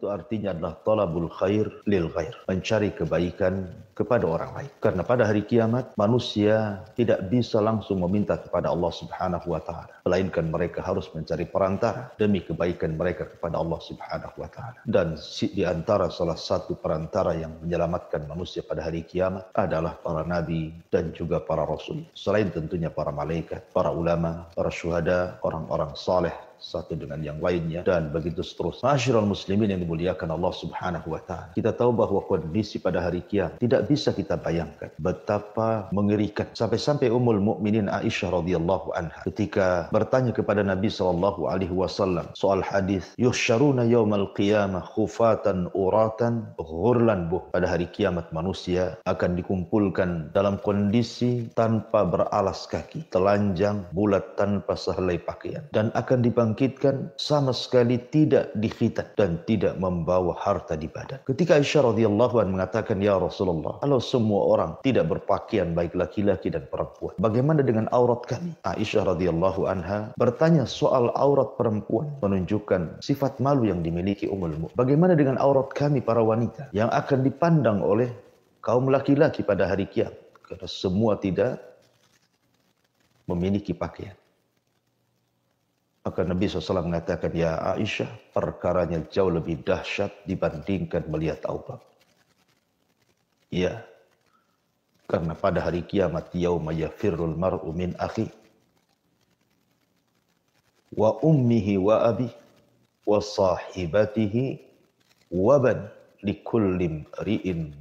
itu artinya adalah talabul khair lil ghair, mencari kebaikan kepada orang lain. Karena pada hari kiamat manusia tidak bisa langsung meminta kepada Allah Subhanahu wa taala, melainkan mereka harus mencari perantara demi kebaikan mereka kepada Allah Subhanahu wa taala. Dan di antara salah satu perantara yang menyelamatkan manusia pada hari kiamat adalah para nabi dan juga para rasul. Selain tentunya para malaikat, para ulama, para syuhada, orang-orang saleh satu dengan yang lainnya, dan begitu seterusnya. Ma'asyiral muslimin yang dimuliakan Allah Subhanahu wa taala. Kita tahu bahwa kondisi pada hari kiamat tidak bisa kita bayangkan betapa mengerikan. Sampai-sampai Ummul Mukminin Aisyah radhiyallahu anha ketika bertanya kepada Nabi sallallahu alaihi wasallam soal hadis yuhsyaruna yaumal qiyamah khufatan uratan ghurlan buh. Pada hari kiamat manusia akan dikumpulkan dalam kondisi tanpa beralas kaki, telanjang, bulat tanpa sehelai pakaian, dan akan dibangkitkan sama sekali tidak dikhitan dan tidak membawa harta di badan. Ketika Aisyah radhiyallahu anha mengatakan, ya Rasulullah, kalau semua orang tidak berpakaian baik laki-laki dan perempuan, bagaimana dengan aurat kami? Aisyah radhiyallahu anha bertanya soal aurat perempuan, menunjukkan sifat malu yang dimiliki Ummul Mukminin. Bagaimana dengan aurat kami para wanita yang akan dipandang oleh kaum laki-laki pada hari kiamat? Karena semua tidak memiliki pakaian. Maka Nabi SAW mengatakan, ya Aisyah, perkaranya jauh lebih dahsyat dibandingkan melihat aurat. Ya, karena pada hari kiamat, yauma yafirrul mar'u min akhi wa ummihi wa abi wa sahibatihi wa ban likulli mri'in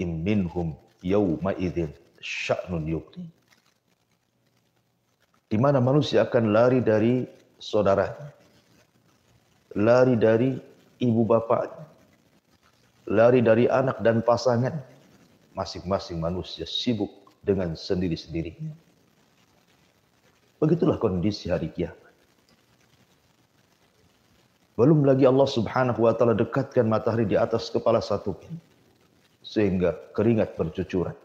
minhum yauma idzin sya'nun yughni. Di mana manusia akan lari dari saudaranya, lari dari ibu bapaknya, lari dari anak dan pasangan. Masing-masing manusia sibuk dengan sendiri-sendirinya. Begitulah kondisi hari kiamat. Belum lagi Allah Subhanahu wa taala dekatkan matahari di atas kepala satu sehingga keringat bercucuran.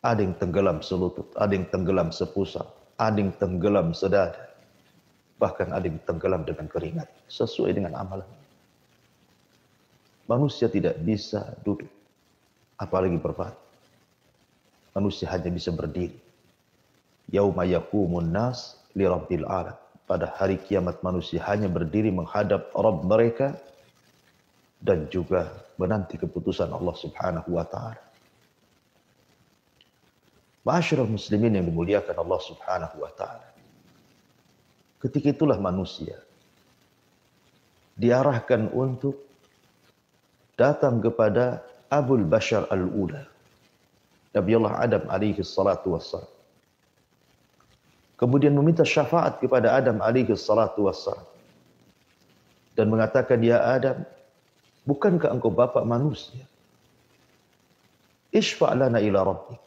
Ada yang tenggelam selutut, ada yang tenggelam sepusar, ada yang tenggelam sedada. Bahkan ada yang tenggelam dengan keringat, sesuai dengan amalan. Manusia tidak bisa duduk, apalagi berbaring. Manusia hanya bisa berdiri. Yauma yaqumun nas li rabbil alam. Pada hari kiamat manusia hanya berdiri menghadap Rabb mereka dan juga menanti keputusan Allah Subhanahu wa taala. Ma'asyiral muslimin yang dimuliakan Allah Subhanahu wa taala. Ketika itulah manusia diarahkan untuk datang kepada Abul Bashar al-Ula, Nabiullah Adam alaihi salatu wassalam. Kemudian meminta syafaat kepada Adam alaihi salatu wassalam dan mengatakan, ya Adam, bukankah engkau bapak manusia? Ishfa' lana ila rabbik.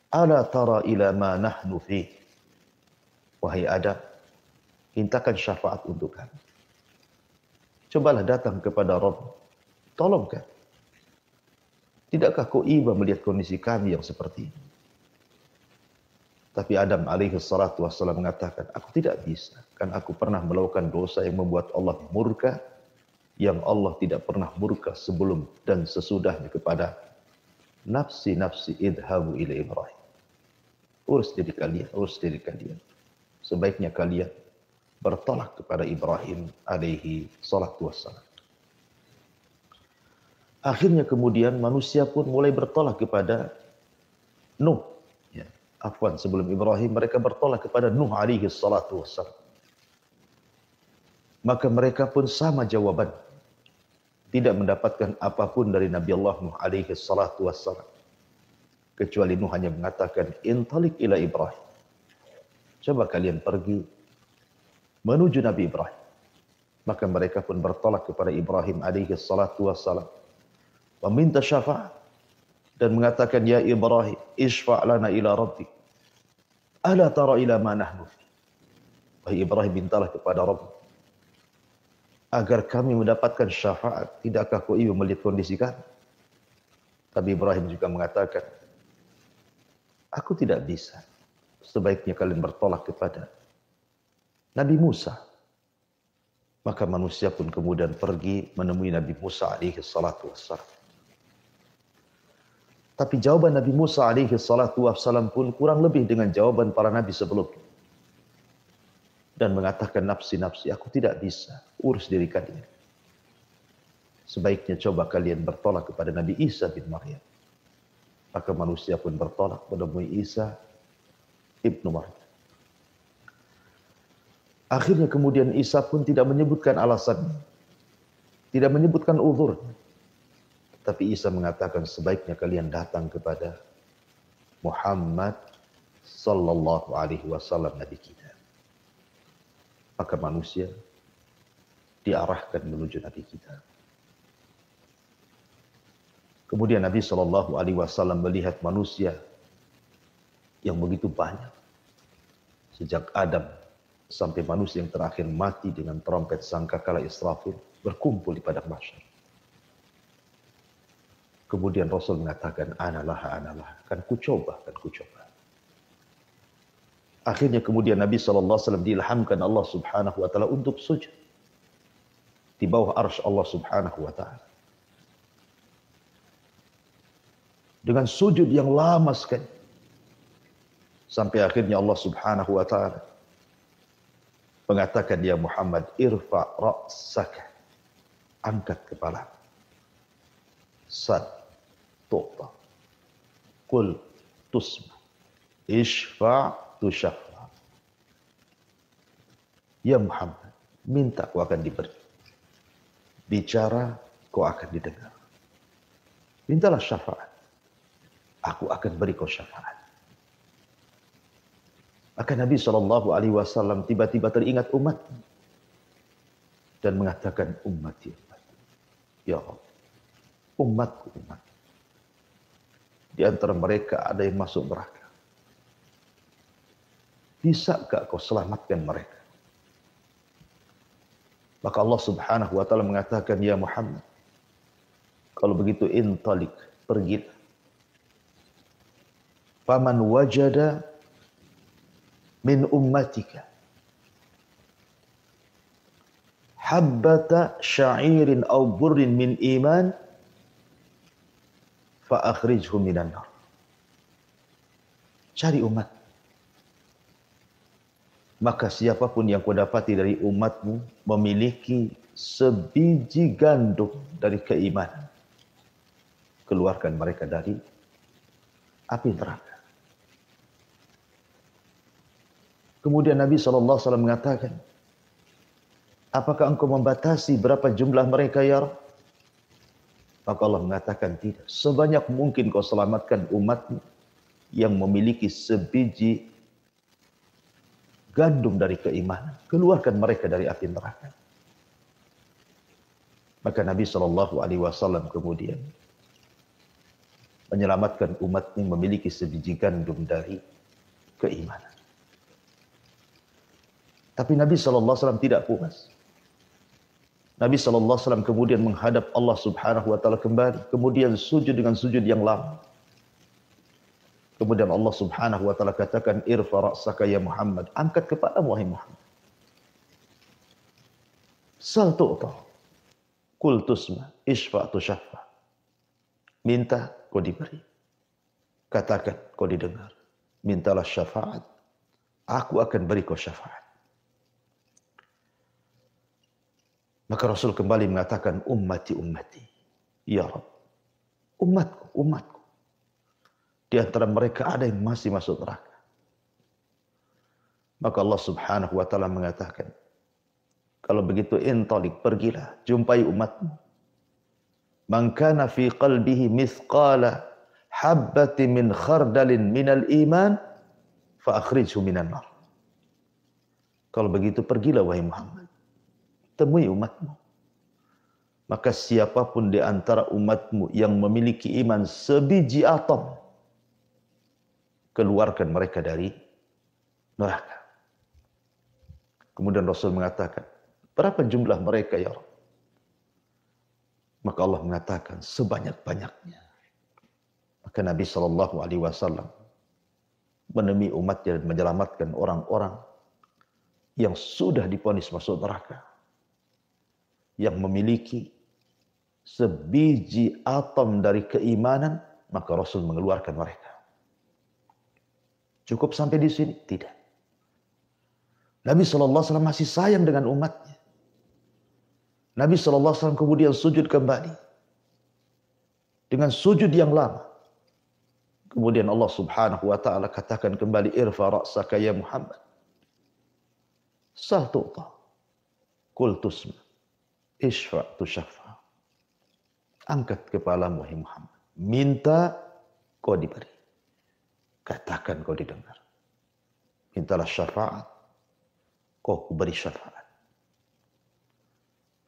Ala tara ila ma nahnu fi. Wahai Adam, mintakan syafaat untuk kami. Cobalah datang kepada Rabb. Tolong kami. Tidakkah kau iba melihat kondisi kami yang seperti ini? Tapi Adam alaihi salatu wassalam mengatakan, aku tidak bisa. Kan aku pernah melakukan dosa yang membuat Allah murka, yang Allah tidak pernah murka sebelum dan sesudahnya kepada nafsi idhabu ila Ibrahim. Urus diri kalian. Sebaiknya kalian bertolak kepada Ibrahim alaihi salatu wassalam. Akhirnya kemudian manusia pun mulai bertolak kepada Nuh. Ya, sebelum Ibrahim mereka bertolak kepada Nuh alaihi salatu wassalam. Maka mereka pun sama jawaban. Tidak mendapatkan apapun dari Nabi Allah Nuh alaihi salatu wassalam. Kecuali Nuh hanya mengatakan, intalik ila Ibrahim. Coba kalian pergi menuju Nabi Ibrahim. Maka mereka pun bertolak kepada Ibrahim alaihi salatu wassalam, meminta syafaat dan mengatakan, ya Ibrahim, isfa' lana ila rabbik. Ala tara ila ma nahnu fi. Wahai Ibrahim, mintalah kepada Rabb agar kami mendapatkan syafaat. Tidakkah kau ingin melihat kondisi kami? Tapi Ibrahim juga mengatakan, aku tidak bisa. Sebaiknya kalian bertolak kepada Nabi Musa Maka manusia pun kemudian pergi menemui Nabi Musa alaihi salatu wassalam. Tapi jawaban Nabi Musa alaihi salatu wassalam pun kurang lebih dengan jawaban para nabi sebelumnya. Dan mengatakan, nafsi-nafsi, aku tidak bisa urus diri kalian. Sebaiknya coba kalian bertolak kepada Nabi Isa bin Maryam. Maka manusia pun bertolak menemui Isa ibnu Maryam. Akhirnya kemudian Isa pun tidak menyebutkan alasannya. Tidak menyebutkan uzur. Tapi Isa mengatakan, sebaiknya kalian datang kepada Muhammad sallallahu alaihi wasallam, Nabi kita. Maka manusia diarahkan menuju Nabi kita. Kemudian Nabi sallallahu alaihi wasallam melihat manusia yang begitu banyak. Sejak Adam sampai manusia yang terakhir mati dengan trompet sangkakala Israfil berkumpul di padang mahsyar. Kemudian Rasul mengatakan, analah, kan ku coba. Akhirnya kemudian Nabi SAW diilhamkan Allah Subhanahu wa taala untuk sujud di bawah arsy Allah Subhanahu wa taala. Dengan sujud yang lama sekali. Sampai akhirnya Allah Subhanahu wa taala mengatakan, ya Muhammad, irfa ra'saka. Angkat kepala. Sad tu'ta. Qul tusma. Ishfa' tusyaffa. Ya Muhammad, minta kau akan diberi. Bicara kau akan didengar. Mintalah syafaat. Aku akan beri kau syafaat. Maka Nabi SAW tiba-tiba teringat umat dan mengatakan, ummati. Ya Allah, umatku. Di antara mereka ada yang masuk neraka. Bisakah kau selamatkan mereka? Maka Allah Subhanahu wa taala mengatakan, ya Muhammad, kalau begitu intalik, pergilah. Faman wajada min ummatika habbata sya'irin aw burrin min iman fa akhrijhu minan nar. Cari umat. Maka siapapun yang kau dapati dari umatmu memiliki sebiji gandum dari keimanan, keluarkan mereka dari api neraka. Kemudian Nabi SAW mengatakan, apakah engkau membatasi berapa jumlah mereka ya Rabb? Maka Allah mengatakan, tidak. Sebanyak mungkin kau selamatkan umatmu yang memiliki sebiji gandum dari keimanan, keluarkan mereka dari api neraka. Maka Nabi SAW kemudian menyelamatkan umatnya memiliki sebiji gandum dari keimanan. Tapi Nabi SAW tidak puas. Nabi SAW kemudian menghadap Allah Subhanahu wa taala kembali, kemudian sujud dengan sujud yang lama. Kemudian Allah Subhanahu wa taala katakan, irfa ra'saka ya Muhammad, angkat kepalamu wahai Muhammad. Sal tu'ta, qul tusma, ishfa' tusyaffa. Minta kau diberi. Katakan kau didengar. Mintalah syafaat, aku akan beri kau syafaat. Maka Rasul kembali mengatakan, ummati. Ya Rabb, umatku. Di antara mereka ada yang masih masuk neraka. Maka Allah Subhanahu wa taala mengatakan, kalau begitu intalik, pergilah, jumpai umatmu. Man kana fi qalbihi mithqala habbatin min khardalin minal iman fa akhrijhu minan nar. Kalau begitu pergilah wahai Muhammad, temui umatmu. Maka siapapun di antara umatmu yang memiliki iman sebiji atom, keluarkan mereka dari neraka. Kemudian Rasul mengatakan, berapa jumlah mereka ya Rabb? Maka Allah mengatakan, sebanyak-banyaknya. Maka Nabi SAW menemui umatnya dan menyelamatkan orang-orang yang sudah divonis masuk neraka. yang memiliki sebiji atom dari keimanan, maka Rasul mengeluarkan mereka. Cukup sampai di sini? Tidak. Nabi SAW masih sayang dengan umatnya. Nabi SAW kemudian sujud kembali. Dengan sujud yang lama. Kemudian Allah Subhanahu wa ta'ala katakan kembali, irfa ra'saka ya Muhammad. Sal tu'ta. Qul tusma. Ishfa' tushaffa. Angkat kepalamu wahai Muhammad. Minta kau diberi. Katakan kau didengar. Mintalah syafaat. Kau beri syafaat.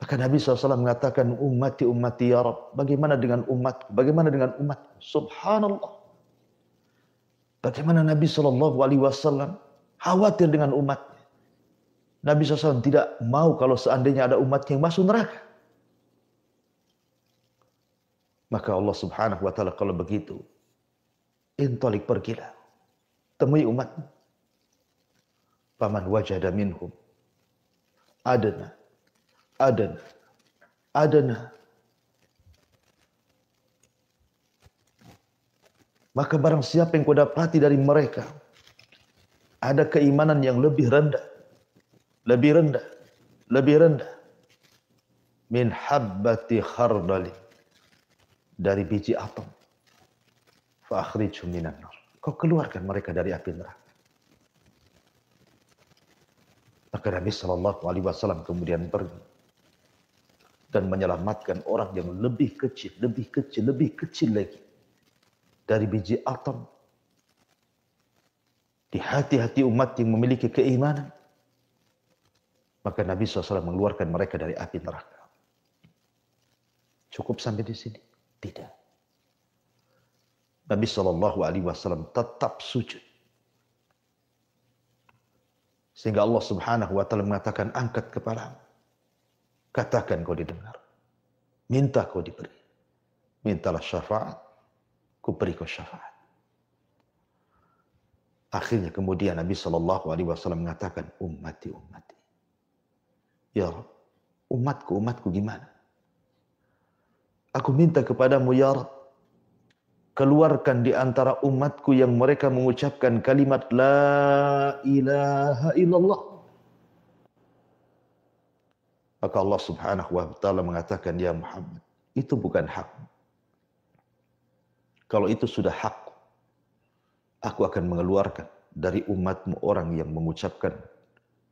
Maka Nabi SAW mengatakan, ummati ummati ya Rabb. Bagaimana dengan umatku? Bagaimana dengan umatku? Subhanallah. Bagaimana Nabi SAW khawatir dengan umatnya. Nabi SAW tidak mau kalau seandainya ada umat yang masuk neraka. Maka Allah Subhanahu wa ta'ala kalau begitu, intalik pergilah. Temui umatmu. Faman wajada minhum. Adana. Maka barang siapa yang kau dapati dari mereka ada keimanan yang lebih rendah min habbati khardali, dari biji atom, fa akhrijhum minan nar, kau keluarkan mereka dari api neraka. Maka Nabi SAW kemudian pergi dan menyelamatkan orang yang lebih kecil lagi dari biji atom di hati-hati umat yang memiliki keimanan. Maka Nabi SAW mengeluarkan mereka dari api neraka. Cukup sampai di sini? Tidak. Nabi SAW tetap sujud. Sehingga Allah Subhanahu wa ta'ala mengatakan, angkat kepalamu. Katakan kau didengar. Minta kau diberi. Mintalah syafaat. Ku beri kau syafaat. Akhirnya kemudian Nabi SAW mengatakan, ummati. Ya Rabb, umatku gimana? Aku minta kepadamu ya Rabb, keluarkan di antara umatku yang mereka mengucapkan kalimat la ilaha illallah. Maka Allah Subhanahu wa ta'ala mengatakan, ya Muhammad, itu bukan hak. Kalau itu sudah hak, aku akan mengeluarkan dari umatmu orang yang mengucapkan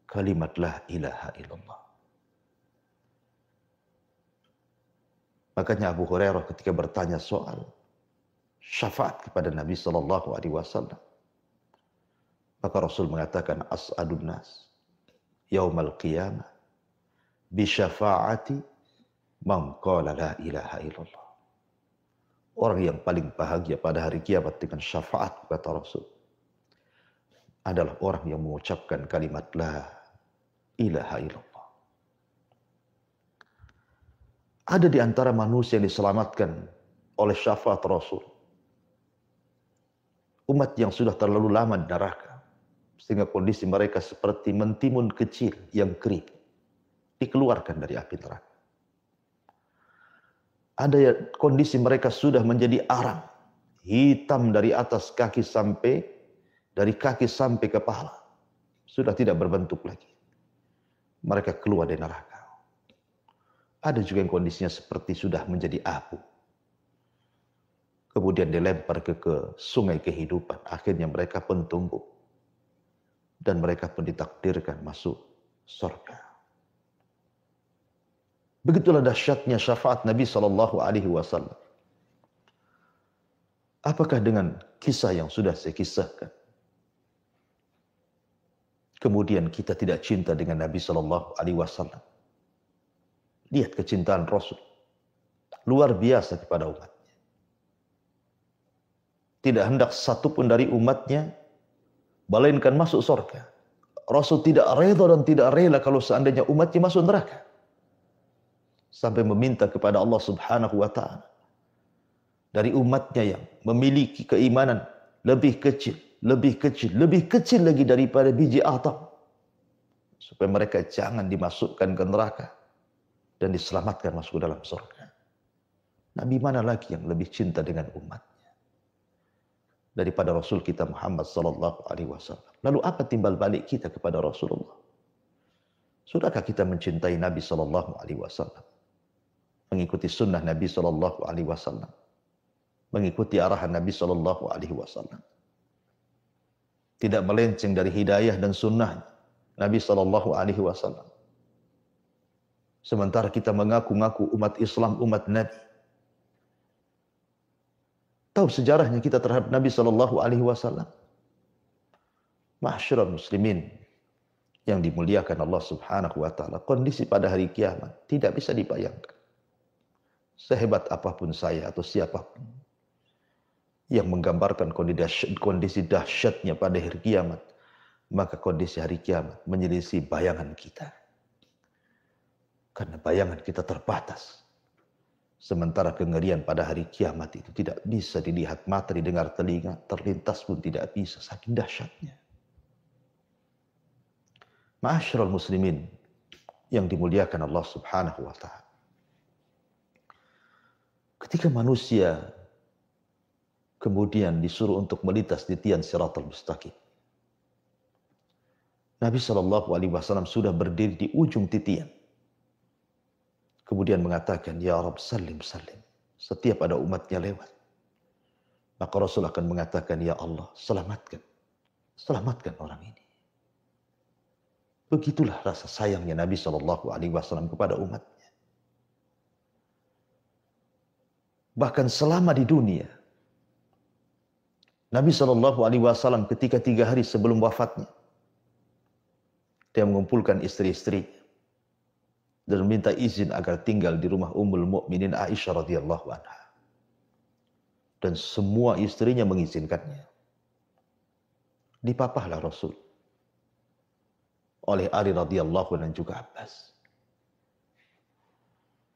kalimat la ilaha illallah. Makanya Abu Hurairah ketika bertanya soal syafaat kepada Nabi SAW, maka Rasul mengatakan, as'adun nas yaumal qiyamah bisyafaati man qala la ilaha illallah. Orang yang paling bahagia pada hari kiamat dengan syafaat, kata Rasul, adalah orang yang mengucapkan kalimat la ilaha illallah. Ada di antara manusia yang diselamatkan oleh syafaat Rasul, umat yang sudah terlalu lama di neraka, sehingga kondisi mereka seperti mentimun kecil yang kering, dikeluarkan dari api neraka. Ada kondisi mereka sudah menjadi arang, hitam dari atas kaki sampai kepala, sudah tidak berbentuk lagi. Mereka keluar dari neraka. Ada juga yang kondisinya seperti sudah menjadi abu, kemudian dilempar ke sungai kehidupan. Akhirnya mereka pun tumbuh dan mereka pun ditakdirkan masuk surga. Begitulah dahsyatnya syafaat Nabi SAW. Apakah dengan kisah yang sudah saya kisahkan, kemudian kita tidak cinta dengan Nabi SAW? Lihat kecintaan Rasul, luar biasa kepada umatnya. Tidak hendak satupun dari umatnya melainkan masuk surga. Rasul tidak rela dan tidak rela kalau seandainya umatnya masuk neraka. Sampai meminta kepada Allah Subhanahu wa ta'ala dari umatnya yang memiliki keimanan lebih kecil lagi daripada biji atom, supaya mereka jangan dimasukkan ke neraka. dan diselamatkan masuk ke dalam surga. Nabi mana lagi yang lebih cinta dengan umatnya daripada Rasul kita Muhammad sallallahu alaihi wasallam? Lalu apa timbal balik kita kepada Rasulullah? Sudahkah kita mencintai Nabi sallallahu alaihi wasallam? Mengikuti sunnah Nabi sallallahu alaihi wasallam? Mengikuti arahan Nabi sallallahu alaihi wasallam? Tidak melenceng dari hidayah dan sunnah Nabi sallallahu alaihi wasallam. Sementara kita mengaku-ngaku umat Islam, umat Nabi. Tahu sejarahnya kita terhadap Nabi sallallahu alaihi wasallam? Ma'asyiral muslimin yang dimuliakan Allah Subhanahu wa taala, kondisi pada hari kiamat tidak bisa dibayangkan. Sehebat apapun saya atau siapapun yang menggambarkan kondisi dahsyatnya pada hari kiamat, maka kondisi hari kiamat menyelisih bayangan kita. Karena bayangan kita terbatas. Sementara kengerian pada hari kiamat itu tidak bisa dilihat mata, didengar telinga, terlintas pun tidak bisa, saking dahsyatnya. Ma'asyiral muslimin yang dimuliakan Allah Subhanahu wa taala. Ketika manusia kemudian disuruh untuk melintas di tian Siratal Mustaqim, Nabi sallallahu alaihi wasallam sudah berdiri di ujung titian. Kemudian mengatakan, "Ya Rabb, salim, salim." Setiap ada umatnya lewat, maka Rasul akan mengatakan, "Ya Allah, selamatkan. Selamatkan orang ini." Begitulah rasa sayangnya Nabi sallallahu alaihi wasallam kepada umatnya. Bahkan selama di dunia, Nabi sallallahu alaihi wasallam ketika 3 hari sebelum wafatnya, dia mengumpulkan istri-istrinya dan meminta izin agar tinggal di rumah Ummul Mukminin Aisyah radhiyallahu anha. Dan semua istrinya mengizinkannya. Dipapahlah Rasul oleh Ali radhiyallahu anhu dan juga Abbas.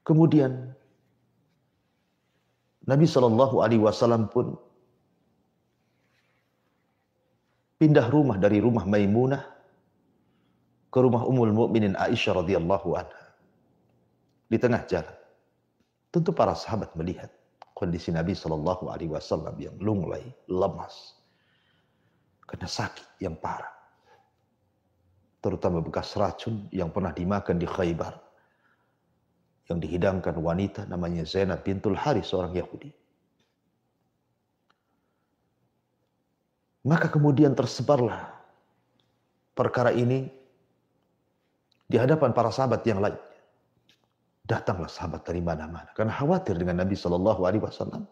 Kemudian Nabi sallallahu alaihi wasallam pun pindah rumah dari rumah Maimunah ke rumah Ummul Mukminin Aisyah radhiyallahu anha. Di tengah jalan, tentu para sahabat melihat kondisi Nabi sallallahu alaihi wasallam yang lunglai, lemas karena sakit yang parah. Terutama bekas racun yang pernah dimakan di Khaybar, yang dihidangkan wanita namanya Zainab bintul Harith, seorang Yahudi. Maka kemudian tersebarlah perkara ini di hadapan para sahabat yang lain. Datanglah sahabat dari mana-mana karena khawatir dengan Nabi sallallahu alaihi wasallam.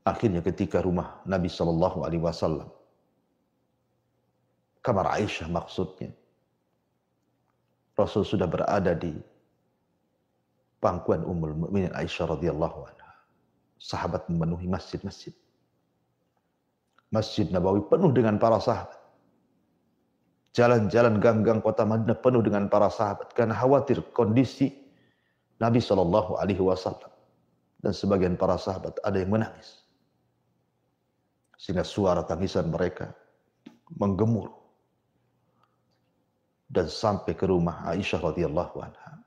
Akhirnya ketika rumah Nabi sallallahu alaihi wasallam, kamar Aisyah maksudnya, Rasul sudah berada di pangkuan Ummul Mukminin Aisyah radhiyallahu anha. Sahabat memenuhi masjid-masjid. Masjid Nabawi penuh dengan para sahabat. Jalan-jalan gang-gang kota Madinah penuh dengan para sahabat karena khawatir kondisi Nabi sallallahu alaihi wasallam. Dan sebagian para sahabat ada yang menangis. Sehingga suara tangisan mereka menggemuruh dan sampai ke rumah Aisyah radhiyallahu anha.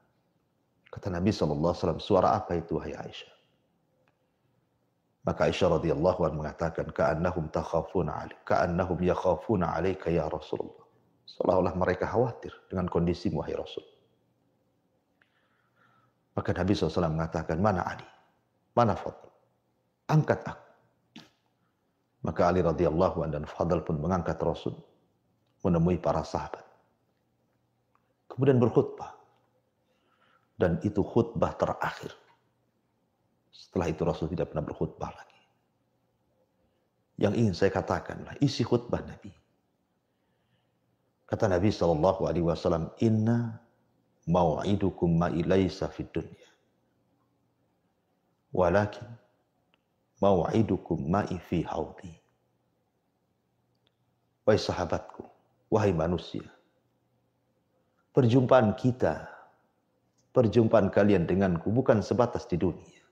Kata Nabi sallallahu alaihi wasallam, "Suara apa itu, wahai Aisyah?" Maka Aisyah radhiyallahu anha mengatakan, "Ka'annahum takhafuna 'alaik, ka'annahum yakhafuna 'alaika ya Rasulullah." Seolah-olah mereka khawatir dengan kondisimu, wahai Rasul. Maka Nabi SAW mengatakan, "Mana Ali? Mana Fadl? Angkat aku." Maka Ali radhiyallahu anhu dan Fadl pun mengangkat Rasul menemui para sahabat. Kemudian berkhutbah. Dan itu khutbah terakhir. Setelah itu Rasul tidak pernah berkhutbah lagi. Yang ingin saya katakanlah isi khutbah Nabi. Kata Nabi sallallahu alaihi wasallam, "Inna mau'idukum ma'i laisa fid dunya. Walakin mau'idukum ma'i fi haudi." Wahai sahabatku, wahai manusia, perjumpaan kita, perjumpaan kalian denganku bukan sebatas di dunia.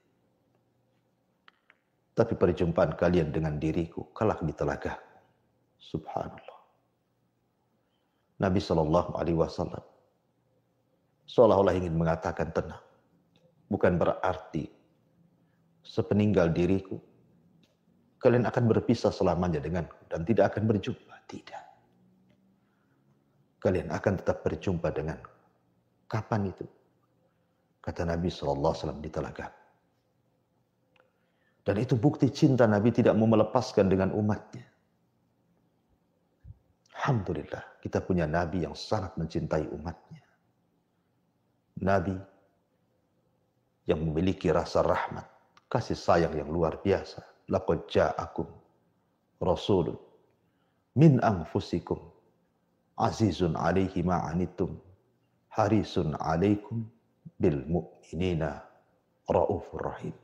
Tapi perjumpaan kalian dengan diriku kelak di telagaku. Subhanallah. Nabi sallallahu alaihi wasallam seolah-olah ingin mengatakan tenang. Bukan berarti sepeninggal diriku, kalian akan berpisah selamanya denganku dan tidak akan berjumpa. Tidak. Kalian akan tetap berjumpa denganku. Kapan itu? Kata Nabi SAW di Telaga. Dan itu bukti cinta Nabi tidak mau melepaskan dengan umatnya. Alhamdulillah, kita punya Nabi yang sangat mencintai umatnya. Nabi yang memiliki rasa rahmat, kasih sayang yang luar biasa. Laqad ja'akum rasulun min anfusikum azizun alaihi ma'anittum harisun alaikum bil mu'minina raufur rahim.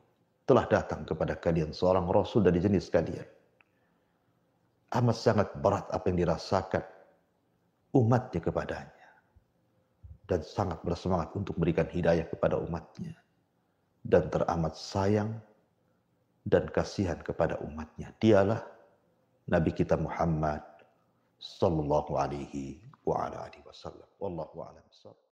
Telah datang kepada kalian seorang rasul dari jenis kalian. Amat sangat berat apa yang dirasakan umatnya kepadanya. Dan sangat bersemangat untuk memberikan hidayah kepada umatnya. Dan teramat sayang dan kasihan kepada umatnya. Dialah Nabi kita Muhammad sallallahu alaihi wa ala alihi wasallam. Wallahu a'lam bishawab.